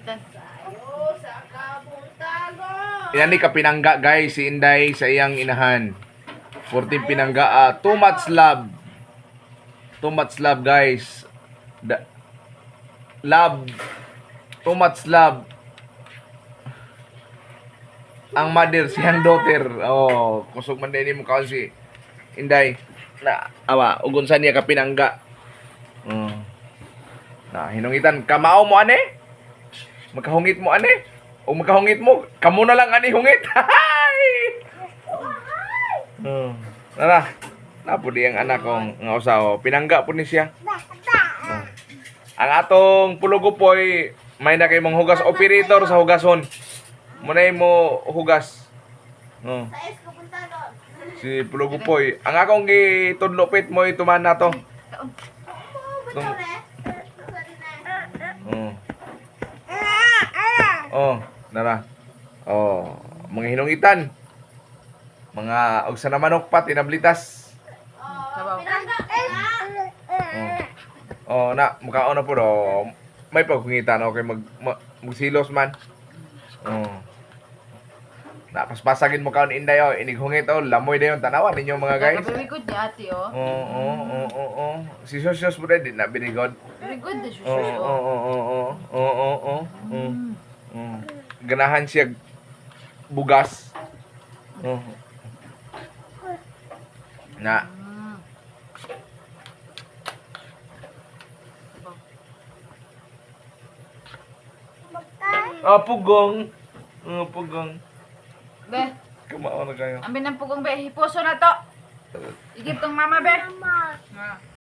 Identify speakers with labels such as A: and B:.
A: Tan.
B: Yan ni kapinangga guys, si Inday sa iyang inahan. 14 pinangga, too much love. Too much love guys. Love. Too much love. Ang mother, siyang daughter. Oh, kusog man din mo kaon si Inday. Na, awa, ugon sa niya kapinangga. Na, hinungitan, kamao mo ane? Magkahungit mo ane? O magkahungit mo, kamo na lang ani hungit. Nara, napo di ang anak kong nga usaw. Pinangga po ni siya. Ang atong pulugupoy, may na kay mong hugas operator sa hugason. Munay mo hugas. Si pulugupoy. Ang akong gitudlopit mo ituman na to. Nara. Mga hinungitan. Mga og sa namanok pa tinablitas. Na mukhaon na po do. May pagkungitan okay magsilos man. Na paspasagin mo kaon Inday inighungit lamoy dayon tanawan ninyo mga guys.
A: Very good ni ate
B: Si Sosios po din na binigod.
A: Very good the
B: Ganahan siya bugas. Na. Pugong. Pugong.
A: Be,
B: Kumao na kayo.
A: ambil ng pugong be, hipuso na to. Igip tong mama be. Mama.